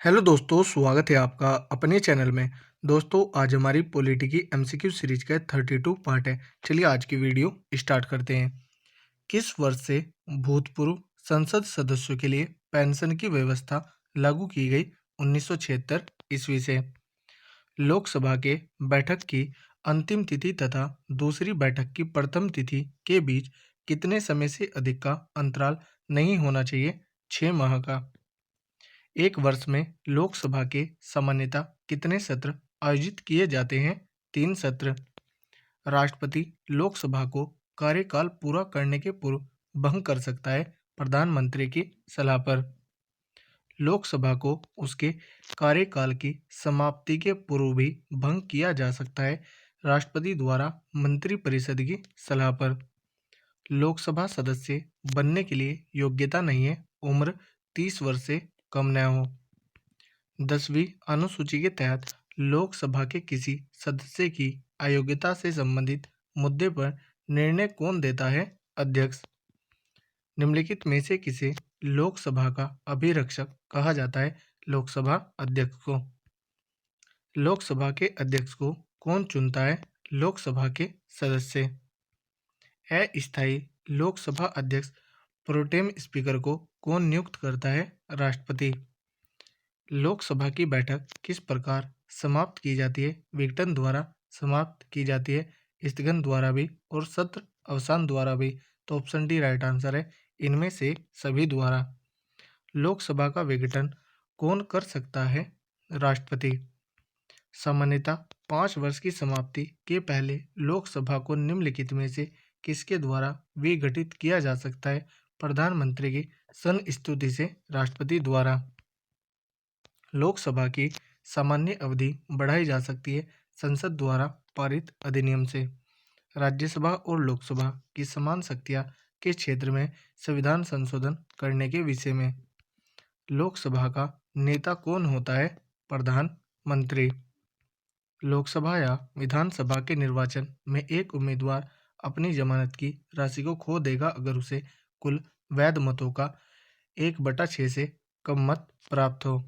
Hello दोस्तों, स्वागत है आपका अपने चैनल में। दोस्तों, आज हमारी पॉलिटी की एमसीक्यू सीरीज का 32 पार्ट है। चलिए आज की वीडियो स्टार्ट करते हैं। किस वर्ष से भूतपूर्व संसद सदस्यों के लिए पेंशन की व्यवस्था लागू की गई? 1976 ईस्वी से। लोकसभा के बैठक की अंतिम तिथि तथा दूसरी बैठक की प्रथम तिथि के बीच कितने समय से अधिक का अंतराल नहीं होना चाहिए? 6 माह का। एक वर्ष में लोकसभा के सामान्यतः कितने सत्र आयोजित किए जाते हैं? 3 सत्र। राष्ट्रपति लोकसभा को कार्यकाल पूरा करने के पूर्व भंग कर सकता है प्रधानमंत्री की सलाह पर। लोकसभा को उसके कार्यकाल की समाप्ति के पूर्व भी भंग किया जा सकता है राष्ट्रपति द्वारा मंत्रिपरिषद की सलाह पर। लोकसभा सदस्य बनने के लिए योग्यता नहीं है, उम्र 30 वर्ष से कम न हो। 10वीं अनुसूची के तहत लोकसभा के किसी सदस्य की अयोग्यता से संबंधित मुद्दे पर निर्णय कौन देता है? अध्यक्ष। निम्नलिखित में से किसे लोकसभा का अभिरक्षक कहा जाता है? लोकसभा अध्यक्ष को। लोकसभा के अध्यक्ष को कौन चुनता है? लोकसभा के सदस्य। अस्थायी लोकसभा अध्यक्ष प्रोटेम स्पीकर को कौन नियुक्त करता है? राष्ट्रपति। लोकसभा की बैठक किस प्रकार समाप्त की जाती है? विघटन द्वारा समाप्त की जाती है, स्थगन द्वारा भी और सत्र अवसान द्वारा भी। तो ऑप्शन डी राइट आंसर है, इनमें से सभी द्वारा। लोकसभा का विघटन कौन कर सकता है? राष्ट्रपति। सामान्यतः 5 वर्ष की समाप्ति के पहले लोकसभा को निम्नलिखित में से किसके द्वारा विघटित किया जा सकता है? प्रधानमंत्री की संस्तुति से राष्ट्रपति द्वारा। लोकसभा की सामान्य अवधि बढ़ाई जा सकती है संसद द्वारा पारित अधिनियम से। राज्यसभा और लोकसभा की समान शक्तियां किस क्षेत्र में संविधान संशोधन करने के विषय में? लोकसभा का नेता कौन होता है? प्रधानमंत्री। लोकसभा या विधानसभा के निर्वाचन में एक उम्मीदवार अपनी जमानत की राशि को खो देगा अगर उसे कुल वैध मतों का 1/6 से कम मत प्राप्त हो।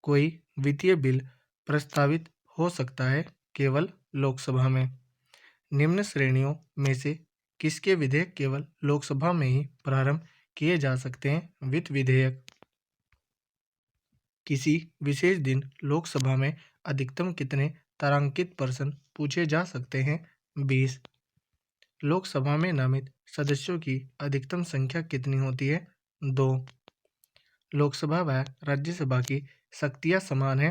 कोई वित्तीय बिल प्रस्तावित हो सकता है केवल लोकसभा में। निम्न श्रेणियों में से किसके विधेयक केवल लोकसभा में ही प्रारंभ किए जा सकते हैं? वित्त विधेयक। किसी विशेष दिन लोकसभा में अधिकतम कितने तारांकित प्रश्न पूछे जा सकते हैं? 20। लोकसभा में नामित सदस्यों की अधिकतम संख्या कितनी होती है? 2। लोकसभा व राज्यसभा की शक्तियां समान है।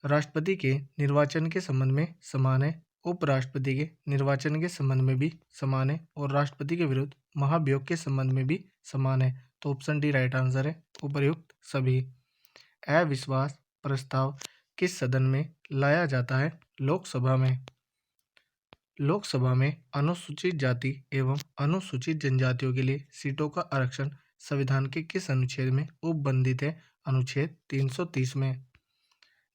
राष्ट्रपति के निर्वाचन के संबंध में समान है, उपराष्ट्रपति के निर्वाचन के संबंध में भी समान है और राष्ट्रपति के विरुद्ध महाभियोग के संबंध में भी समान है। तो ऑप्शन डी राइट आंसर है, उपर्युक्त सभी। अविश्वास प्रस्ताव किस सदन में लाया जाता है? लोकसभा में। लोकसभा में अनुसूचित जाति एवं अनुसूचित जनजातियों के लिए सीटों का आरक्षण संविधान के किस अनुच्छेद में उपबंधित है? अनुच्छेद 330 में।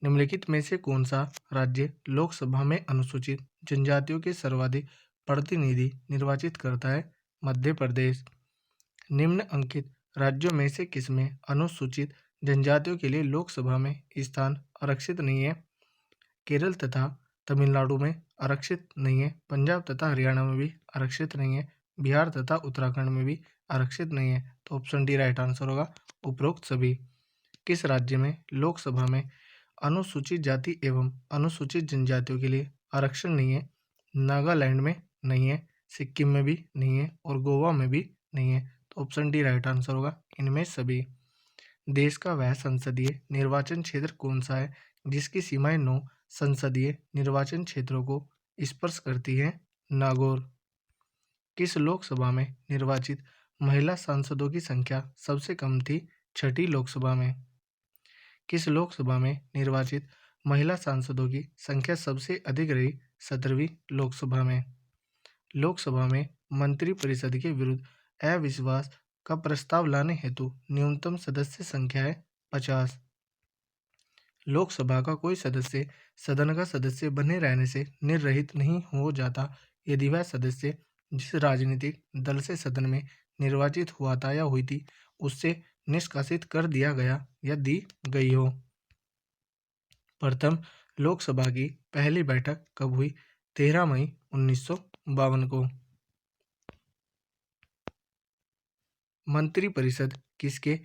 निम्नलिखित में से कौन सा राज्य लोकसभा में अनुसूचित जनजातियों के सर्वाधिक प्रतिनिधि निर्वाचित करता है? मध्य प्रदेश। निम्न अंकित राज्यों में से किसमें अनुसूचित जनजातियों के लिए लोकसभा में स्थान आरक्षित नहीं है? केरल तथा तमिलनाडु में आरक्षित नहीं है, पंजाब तथा हरियाणा में भी आरक्षित नहीं है, बिहार तथा उत्तराखंड में भी आरक्षित नहीं है। तो ऑप्शन डी राइट आंसर होगा, उपरोक्त सभी। किस राज्य में लोकसभा में अनुसूचित जाति एवं अनुसूचित जनजातियों के लिए आरक्षण नहीं है? नागालैंड में नहीं है, सिक्किम में भी नहीं है और गोवा में भी नहीं है। तो ऑप्शन डी राइट आंसर होगा, इनमें सभी। देश का वह संसदीय निर्वाचन क्षेत्र कौन सा है जिसकी सीमाएं 9 संसदीय निर्वाचन क्षेत्रों को स्पर्श करती हैं? नागौर। किस लोकसभा में निर्वाचित महिला सांसदों की संख्या सबसे कम थी? छठी लोकसभा में। किस लोकसभा में निर्वाचित महिला सांसदों की संख्या सबसे अधिक रही? 17वीं लोकसभा में। लोकसभा में मंत्रिपरिषद के विरुद्ध अविश्वास का प्रस्ताव लाने हेतु न्यूनतम सदस्य संख्या है 50। लोकसभा का कोई सदस्य सदन का सदस्य बने रहने से निर्रहित नहीं हो जाता यदि वह सदस्य जिस राजनीतिक दल से सदन में निर्वाचित हुआ था या हुई थी उससे निष्कासित कर दिया गया या दी गई हो। प्रथम लोकसभा की पहली बैठक कब हुई? 13 मई 1952 को। मंत्रिपरिषद किसके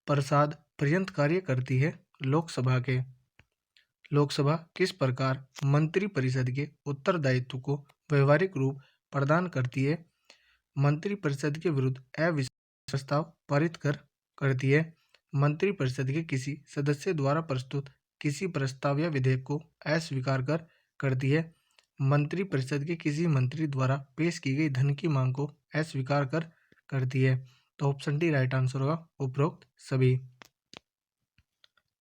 प्रसाद पर्यंत कार्य करती है? लोकसभा के। लोकसभा किस प्रकार मंत्रिपरिषद के उत्तरदायित्व को व्यवहारिक रूप प्रदान करती है? मंत्रिपरिषद के विरुद्ध अविश्वास प्रस्ताव पारित करती है। मंत्रिपरिषद के किसी सदस्य द्वारा प्रस्तुत किसी प्रस्ताव या विधेयक को अस्वीकार करती है। मंत्रिपरिषद के किसी मंत्री द्वारा पेश की गई धन की मांग को अस्वीकार करती है। तो ऑप्शन डी राइट आंसर होगा, उपरोक्त सभी।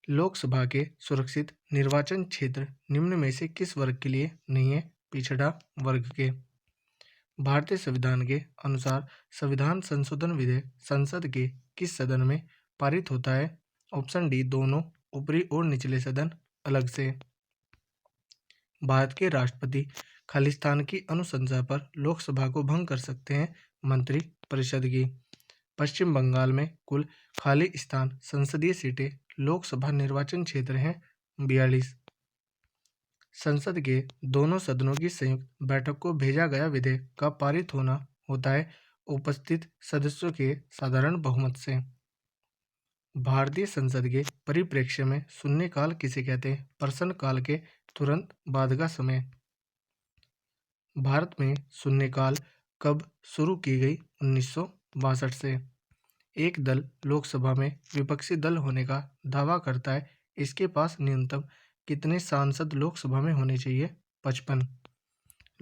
लोकसभा के सुरक्षित निर्वाचन क्षेत्र निम्न में से किस वर्ग के लिए नहीं है? पिछड़ा वर्ग के। भारतीय संविधान के अनुसार संविधान संशोधन विधेयक संसद के किस सदन में पारित होता है? ऑप्शन डी दोनों ऊपरी और निचले सदन अलग से। भारत के राष्ट्रपति खालिस्तान की अनुशंसा पर लोकसभा को भंग कर सकते हैं मंत्रिपरिषद की। पश्चिम बंगाल में कुल खाली स्थान संसदीय सीटें लोकसभा निर्वाचन क्षेत्र हैं 42। संसद के दोनों सदनों की संयुक्त बैठक को भेजा गया विधेयक का पारित होना होता है उपस्थित सदस्यों के साधारण बहुमत से। भारतीय संसद के परिप्रेक्ष्य में शून्यकाल किसे कहते हैं? प्रश्नकाल के तुरंत बाद का समय। भारत में शून्यकाल कब शुरू की गई? 1962 से। एक दल लोकसभा में विपक्षी दल होने का दावा करता है, इसके पास न्यूनतम कितने सांसद लोकसभा में होने चाहिए? 55।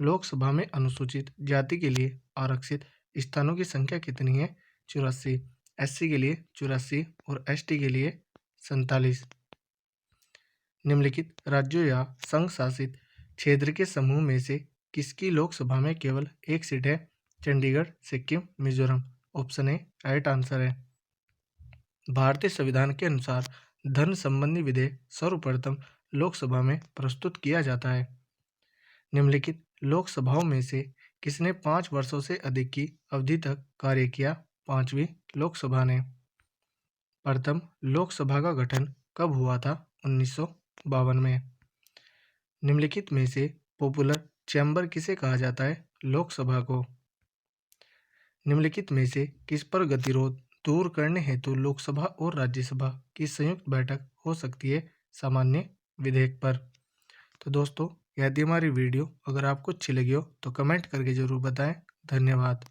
लोकसभा में अनुसूचित जाति के लिए आरक्षित स्थानों की संख्या कितनी है? 84। एससी के लिए 84 और एसटी के लिए 47। निम्नलिखित राज्यों या संघ शासित क्षेत्र के समूह में से किसकी लोकसभा में केवल एक सीट है? Chandigarh, Sikkim, Mizoram. Option A right answer है। भारतीय संविधान के अनुसार धन संबंधी विधेयक सर्वप्रथम लोकसभा में प्रस्तुत किया जाता है। निम्नलिखित लोकसभाओं में से किसने 5 वर्षों से अधिक की अवधि तक कार्य किया? 5वीं लोकसभा ने। प्रथम लोकसभा का गठन कब हुआ था? 1952 में। निम्नलिखित में से पॉपुलर चैम्बर किसे कहा जाता है? लोकसभा को। निम्नलिखित में से किस पर गतिरोध दूर करने हेतु लोकसभा और राज्यसभा की संयुक्त बैठक हो सकती है? सामान्य विधेयक पर। तो दोस्तों, यदि हमारी वीडियो अगर आपको अच्छी लगी हो तो कमेंट करके जरूर बताएं। धन्यवाद।